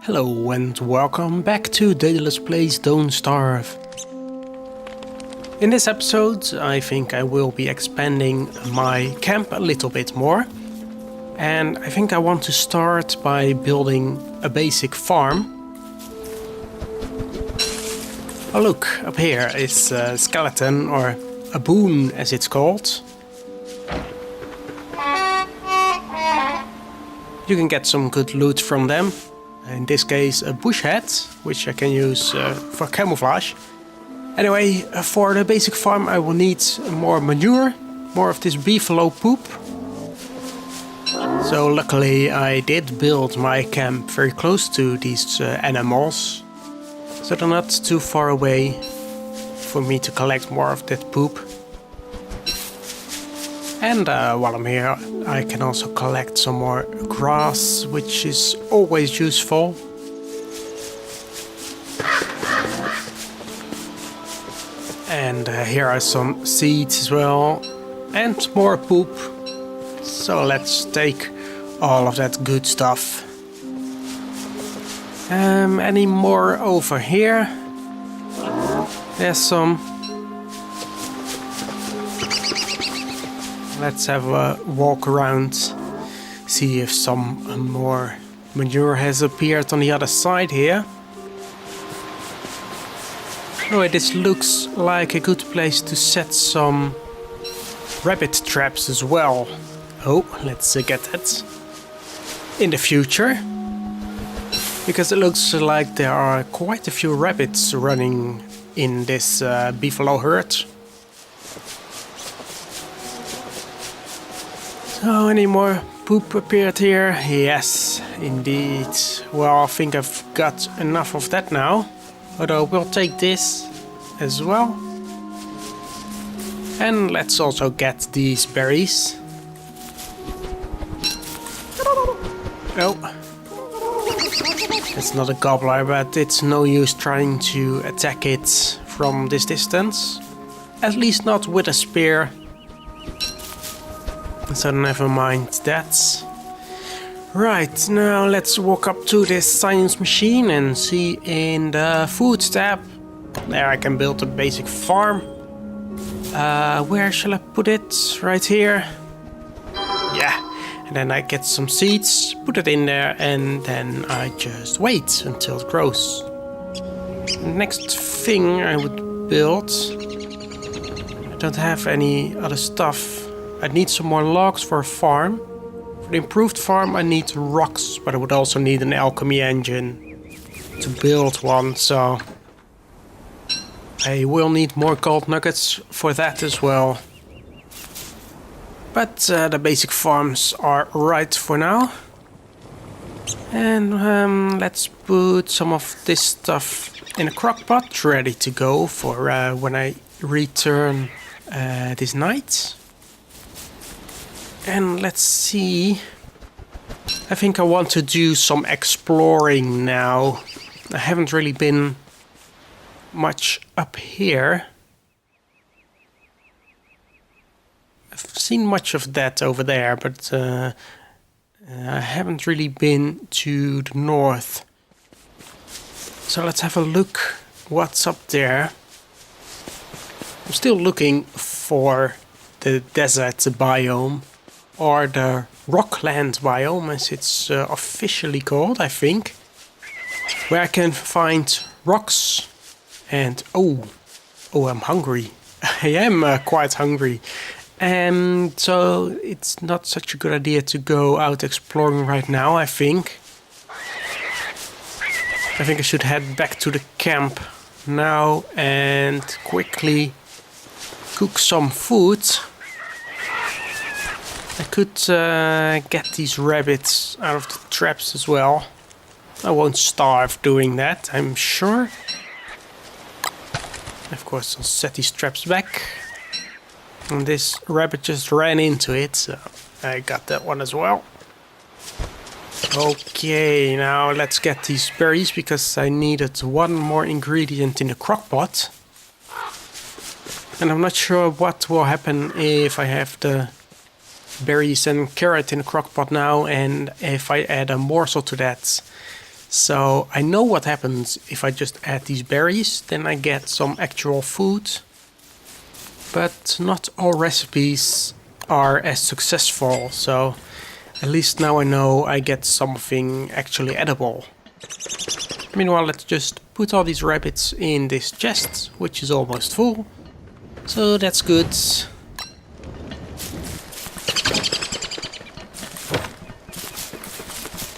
Hello and welcome back to Daedalus Plays Don't Starve. In this episode I think I will be expanding my camp a little bit more. And I think I want to start by building a basic farm. Oh look, up here is a skeleton, or a boon as it's called. You can get some good loot from them. In this case a bush hat, which I can use for camouflage. Anyway, for the basic farm I will need more manure, more of this beefalo poop. So luckily I did build my camp very close to these animals. So they're not too far away for me to collect more of that poop. And while I'm here, I can also collect some more grass, which is always useful. And here are some seeds as well, and more poop. So let's take all of that good stuff. Any more over here? There's some. Let's have a walk around, see if some more manure has appeared on the other side here. Oh, this looks like a good place to set some rabbit traps as well. Oh, let's get that in the future. Because it looks like there are quite a few rabbits running in this beefalo herd. So, any more poop appeared here? Yes, indeed. Well, I think I've got enough of that now. Although we'll take this as well. And let's also get these berries. Oh. It's not a gobbler, but it's no use trying to attack it from this distance. At least not with a spear. So never mind that. Right, now let's walk up to this science machine and see in the food tab. There I can build a basic farm. Where shall I put it? Right here. Yeah, and then I get some seeds, put it in there, and then I just wait until it grows. Next thing I would build. I don't have any other stuff. I need some more logs for a farm. For the improved farm I need rocks, but I would also need an alchemy engine to build one, so I will need more gold nuggets for that as well. But the basic farms are right for now. And let's put some of this stuff in a crock pot ready to go for when I return this night. And let's see. I think I want to do some exploring now. I haven't really been much up here. I've seen much of that over there, but I haven't really been to the north. So let's have a look what's up there. I'm still looking for the desert biome. Or the rockland biome, as it's officially called, I think. Where I can find rocks. And oh, I'm hungry. I am quite hungry. And so it's not such a good idea to go out exploring right now, I think. I think I should head back to the camp now and quickly cook some food. I could get these rabbits out of the traps as well. I won't starve doing that, I'm sure. Of course, I'll set these traps back. And this rabbit just ran into it, so I got that one as well. Okay, now let's get these berries, because I needed one more ingredient in the crock pot. And I'm not sure what will happen if I have the berries and carrot in the crock pot now, and if I add a morsel to that. So I know what happens if I just add these berries, then I get some actual food. But not all recipes are as successful, so at least now I know I get something actually edible. Meanwhile, let's just put all these rabbits in this chest, which is almost full. So that's good.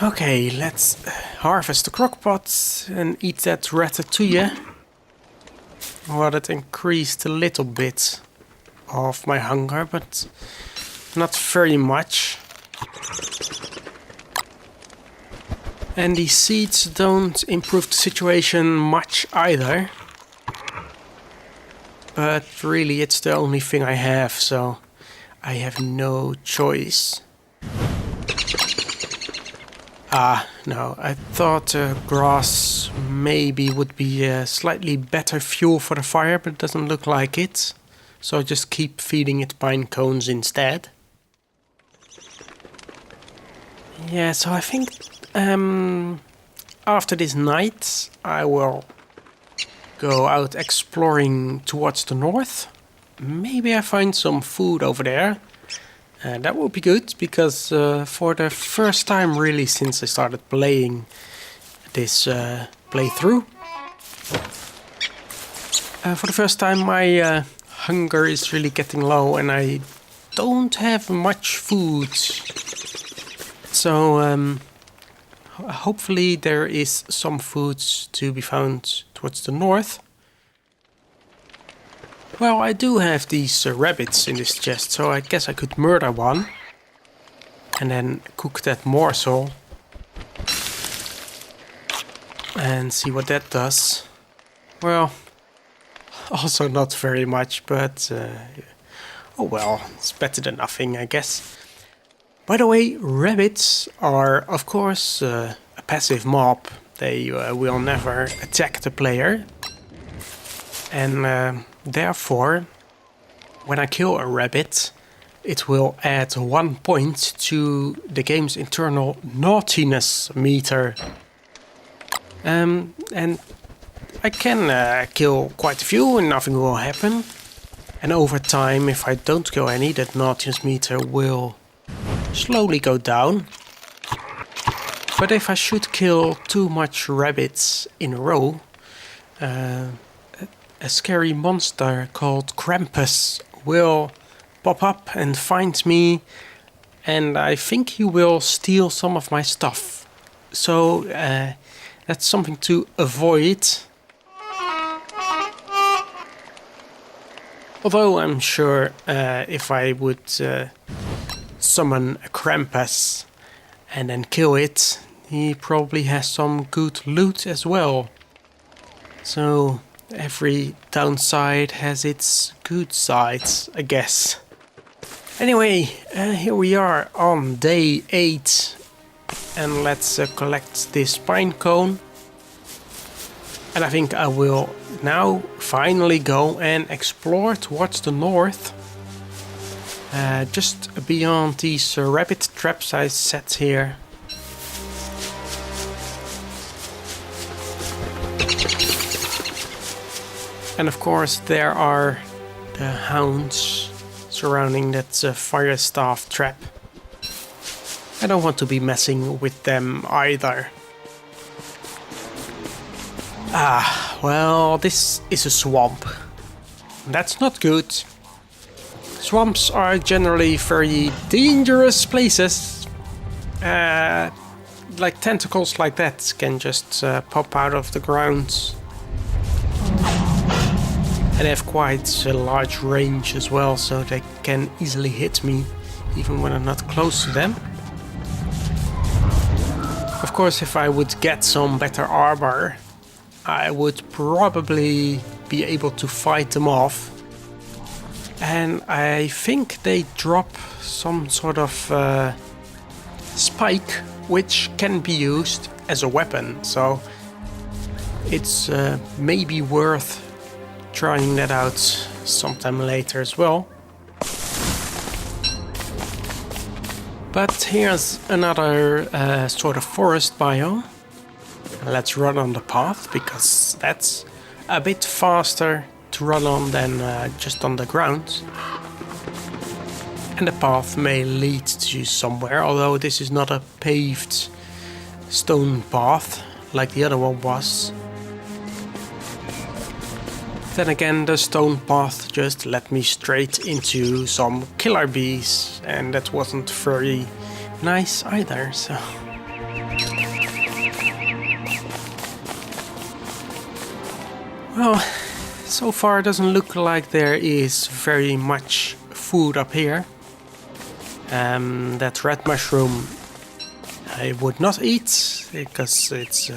Okay, let's harvest the crockpot and eat that ratatouille. Well, it increased a little bit of my hunger, but not very much. And these seeds don't improve the situation much either. But really, it's the only thing I have, so I have no choice. No, I thought grass maybe would be a slightly better fuel for the fire, but it doesn't look like it. So I just keep feeding it pine cones instead. Yeah, so I think after this night I will go out exploring towards the north. Maybe I find some food over there. That would be good, because for the first time really since I started playing this playthrough, for the first time my hunger is really getting low and I don't have much food. So hopefully there is some food to be found towards the north. Well, I do have these rabbits in this chest, so I guess I could murder one and then cook that morsel and see what that does. Well, also not very much, but oh well, it's better than nothing, I guess. By the way, rabbits are of course a passive mob. They will never attack the player, and therefore, when I kill a rabbit, it will add 1 point to the game's internal naughtiness meter. And I can kill quite a few and nothing will happen. And over time, if I don't kill any, that naughtiness meter will slowly go down. But if I should kill too much rabbits in a row, a scary monster called Krampus will pop up and find me, and I think he will steal some of my stuff. So that's something to avoid. Although I'm sure if I would summon a Krampus and then kill it, he probably has some good loot as well. So every downside has its good sides, I guess. Anyway, here we are on day 8. And let's collect this pine cone. And I think I will now finally go and explore towards the north. Just beyond these rabbit traps I set here. And of course there are the hounds surrounding that fire staff trap. I don't want to be messing with them either. Ah, well, this is a swamp. That's not good. Swamps are generally very dangerous places. Like tentacles like that can just pop out of the ground. And they have quite a large range as well, so they can easily hit me, even when I'm not close to them. Of course, if I would get some better armor, I would probably be able to fight them off. And I think they drop some sort of spike, which can be used as a weapon, so it's maybe worth trying that out sometime later as well. But here's another sort of forest biome. Let's run on the path, because that's a bit faster to run on than just on the ground. And the path may lead to somewhere, although this is not a paved stone path like the other one was. Then again, the stone path just led me straight into some killer bees, and that wasn't very nice either, so... Well, so far it doesn't look like there is very much food up here. That red mushroom I would not eat, because it's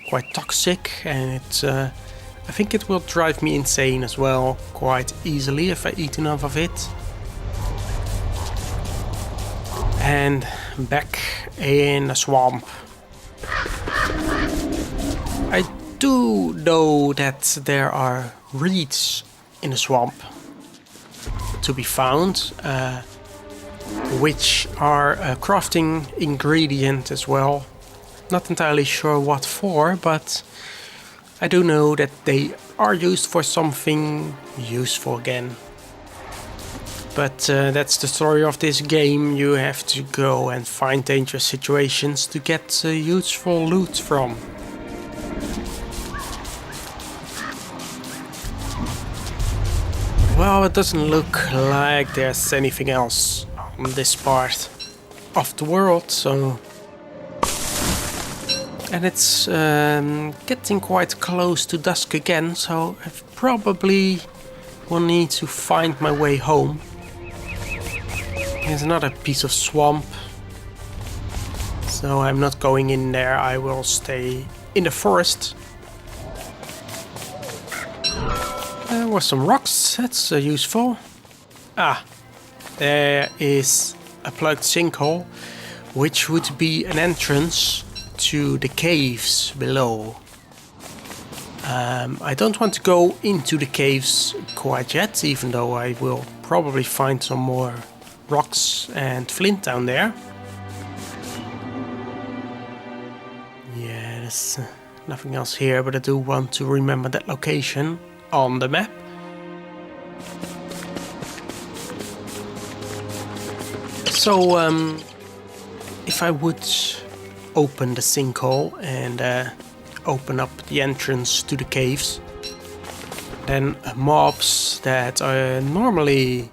quite toxic, and it, I think it will drive me insane as well quite easily if I eat enough of it. And back in the swamp. I do know that there are reeds in the swamp to be found, which are a crafting ingredient as well. Not entirely sure what for, but I do know that they are used for something useful again. But that's the story of this game. You have to go and find dangerous situations to get useful loot from. Well, it doesn't look like there's anything else on this part of the world, so... And it's getting quite close to dusk again, so I probably will need to find my way home. Here's another piece of swamp. So I'm not going in there, I will stay in the forest. There were some rocks, that's useful. Ah, there is a plugged sinkhole, which would be an entrance to the caves below. I don't want to go into the caves quite yet, even though I will probably find some more rocks and flint down there. Yeah, there's nothing else here, but I do want to remember that location on the map. So, if I would open the sinkhole and open up the entrance to the caves, then mobs that are normally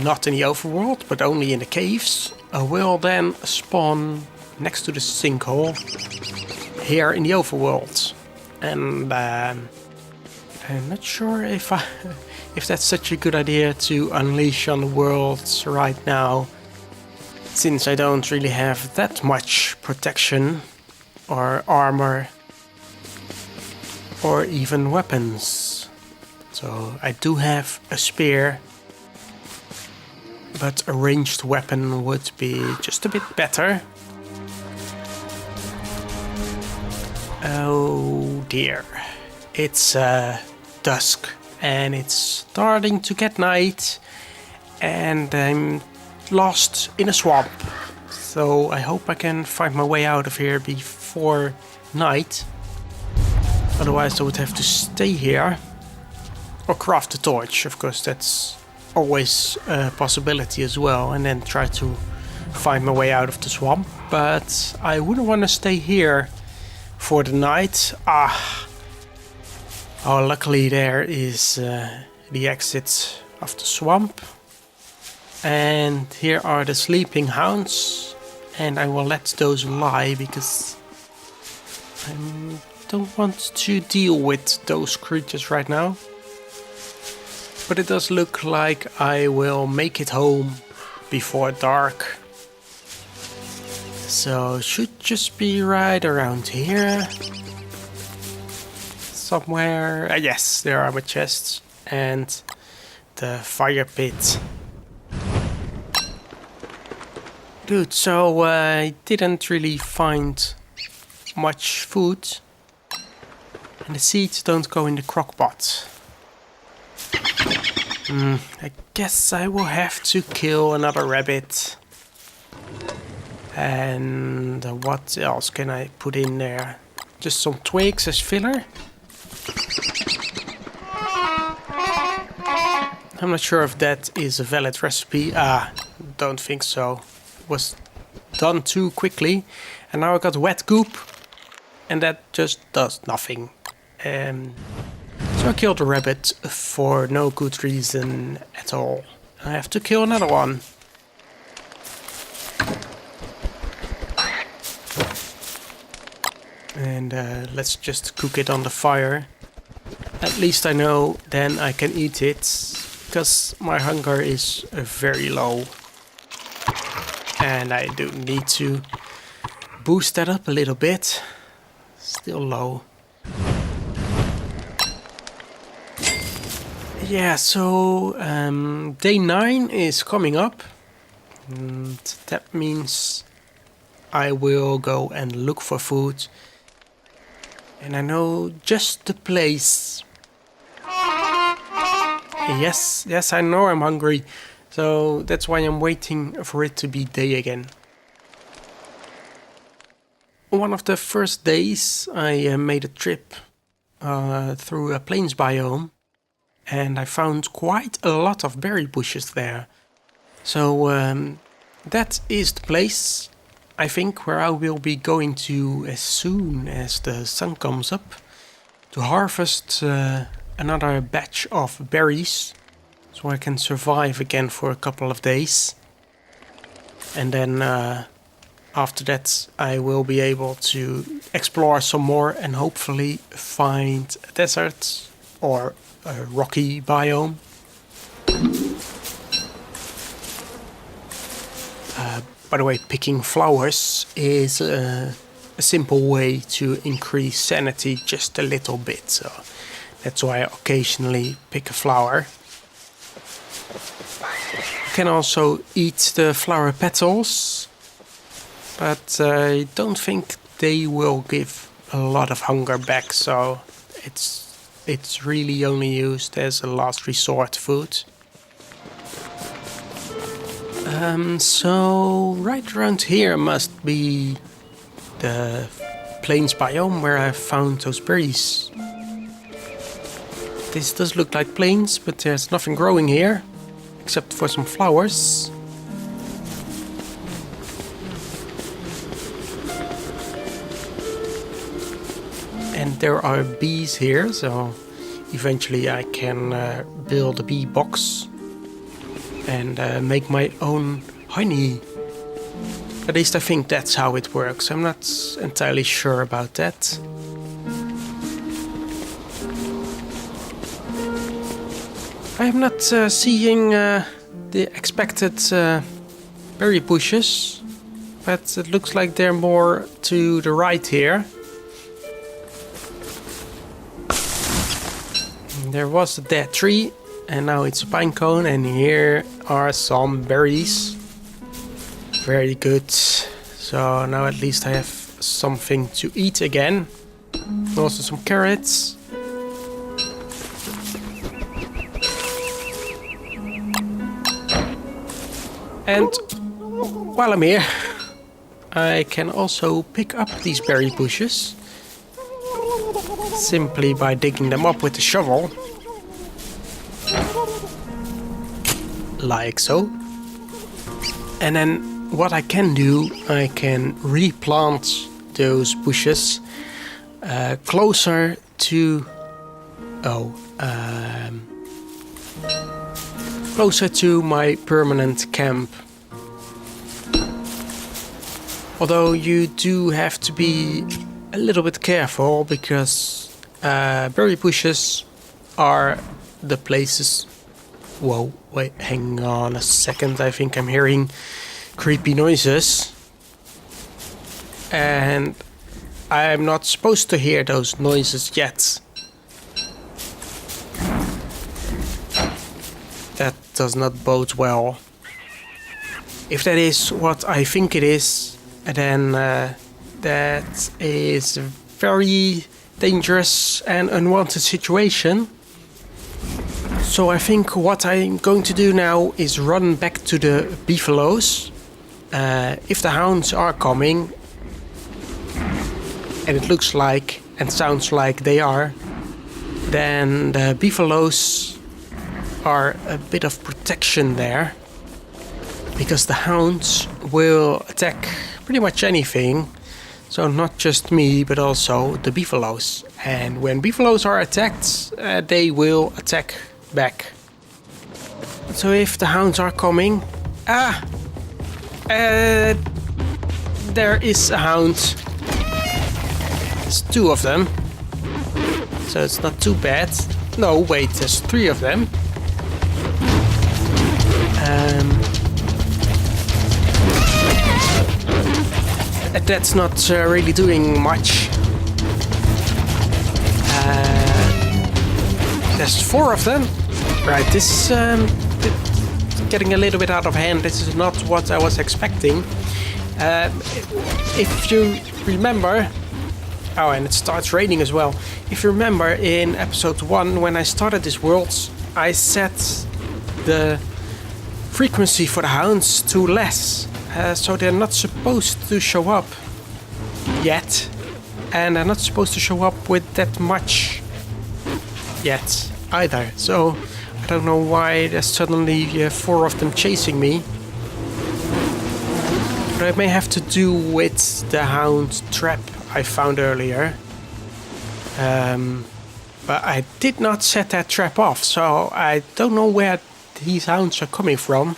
not in the overworld but only in the caves will then spawn next to the sinkhole here in the overworld. And I'm not sure if that's such a good idea to unleash on the world right now, since I don't really have that much protection or armor or even weapons. So I do have a spear, but a ranged weapon would be just a bit better. Oh dear, it's dusk and it's starting to get night, and I'm lost in a swamp. So I hope I can find my way out of here before night. Otherwise I would have to stay here or craft a torch. Of course, that's always a possibility as well, and then try to find my way out of the swamp. But I wouldn't want to stay here for the night. Oh, luckily there is the exit of the swamp. And here are the sleeping hounds, and I will let those lie because I don't want to deal with those creatures right now. But it does look like I will make it home before dark. So should just be right around here. Somewhere. Yes, there are my chests and the fire pit. Dude, so I didn't really find much food. And the seeds don't go in the crockpot. I guess I will have to kill another rabbit. And what else can I put in there? just some twigs as filler. I'm not sure if that is a valid recipe. Don't think so. It was done too quickly. And now I got wet goop. And that just does nothing. So I killed a rabbit for no good reason at all. I have to kill another one. And let's just cook it on the fire. At least I know then I can eat it. Because my hunger is very low. And I do need to boost that up a little bit. Still low. Yeah, so day 9 is coming up. And that means I will go and look for food. And I know just the place. Yes, I know I'm hungry. So that's why I'm waiting for it to be day again. One of the first days I made a trip through a plains biome. And I found quite a lot of berry bushes there. So that is the place, I think, where I will be going to as soon as the sun comes up. To harvest another batch of berries. So I can survive again for a couple of days. And then after that I will be able to explore some more and hopefully find a desert or a rocky biome. By the way, picking flowers is a simple way to increase sanity just a little bit. So that's why I occasionally pick a flower. You can also eat the flower petals, but I don't think they will give a lot of hunger back. So it's really only used as a last resort food. So right around here must be the plains biome where I found those berries. This does look like plains, but there's nothing growing here except for some flowers. And there are bees here, so eventually I can build a bee box and make my own honey. At least I think that's how it works. I'm not entirely sure about that. I am not seeing the expected berry bushes, but it looks like they're more to the right here. There was a dead tree, and now it's a pine cone, and here are some berries. Very good. So now at least I have something to eat again. Also some carrots. And while I'm here, I can also pick up these berry bushes. Simply by digging them up with a shovel. Like so. And then what I can do, I can replant those bushes closer to closer to my permanent camp. Although you do have to be a little bit careful, because berry bushes are the places. Whoa, wait, hang on a second. I think I'm hearing creepy noises. And I'm not supposed to hear those noises yet. That does not bode well. If that is what I think it is, then that is a very dangerous and unwanted situation. So I think what I'm going to do now is run back to the beefaloes. If the hounds are coming, and it looks like and sounds like they are, then the beefaloes are a bit of protection there. Because the hounds will attack pretty much anything. So not just me, but also the beefaloes. And when beefaloes are attacked, they will attack back. So if the hounds are coming... there is a hound. It's 2 of them. So it's not too bad. No, wait, there's 3 of them. That's not really doing much. There's 4 of them. Right, this is getting a little bit out of hand. This is not what I was expecting. If you remember... Oh, and it starts raining as well. If you remember in episode 1, when I started this world, I set the frequency for the hounds to less. So they're not supposed to show up yet. And they're not supposed to show up with that much yet either. So I don't know why there's suddenly 4 of them chasing me. But it may have to do with the hound trap I found earlier. But I did not set that trap off, so I don't know where these hounds are coming from.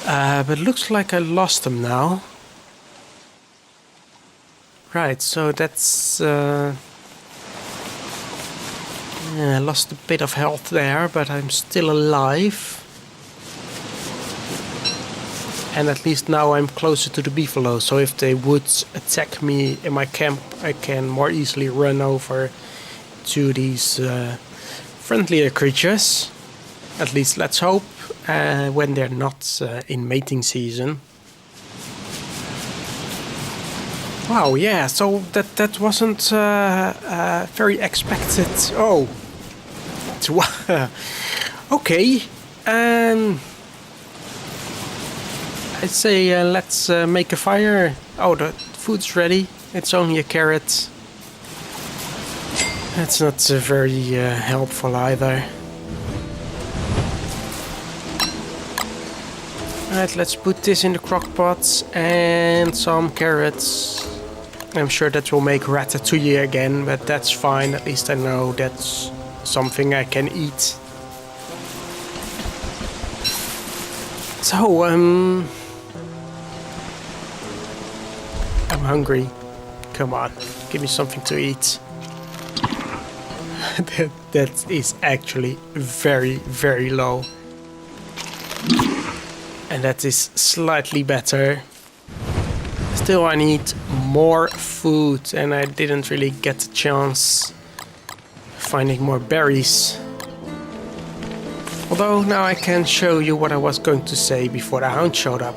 But it looks like I lost them now. Right, so that's... I lost a bit of health there, but I'm still alive. And at least now I'm closer to the beefalo, so if they would attack me in my camp, I can more easily run over to these friendlier creatures. At least let's hope, when they're not in mating season. Wow, yeah, so that wasn't very expected. Oh, okay. I'd say let's make a fire. Oh, the food's ready. It's only a carrot. That's not very helpful either. Alright, let's put this in the crock pot and some carrots. I'm sure that will make ratatouille again, but that's fine. At least I know that's something I can eat. So, I'm hungry. Come on, give me something to eat. That is actually very, very low. And that is slightly better. Still, I need more food, and I didn't really get the chance finding more berries. Although now I can show you what I was going to say before the hound showed up.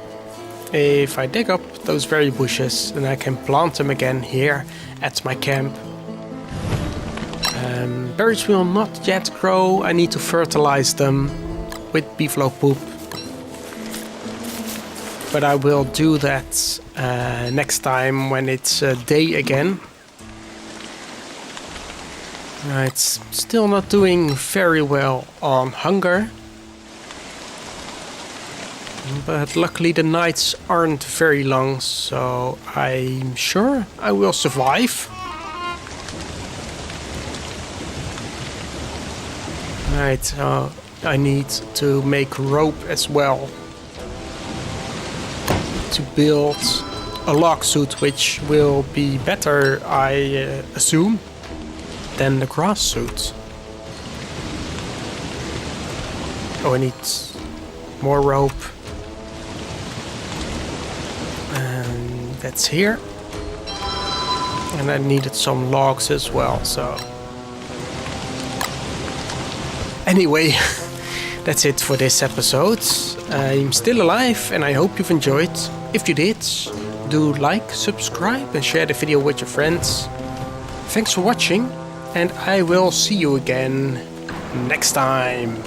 If I dig up those berry bushes, then I can plant them again here at my camp. Berries will not yet grow. I need to fertilize them with beefalo poop. But I will do that next time when it's day again. Right, still not doing very well on hunger. But luckily the nights aren't very long, so I'm sure I will survive. Right, so I need to make rope as well. To build a log suit, which will be better, I assume, than the grass suit. Oh, I need more rope. And that's here. And I needed some logs as well, so... Anyway, that's it for this episode. I'm still alive and I hope you've enjoyed. If you did, do like, subscribe and share the video with your friends. Thanks for watching and I will see you again next time.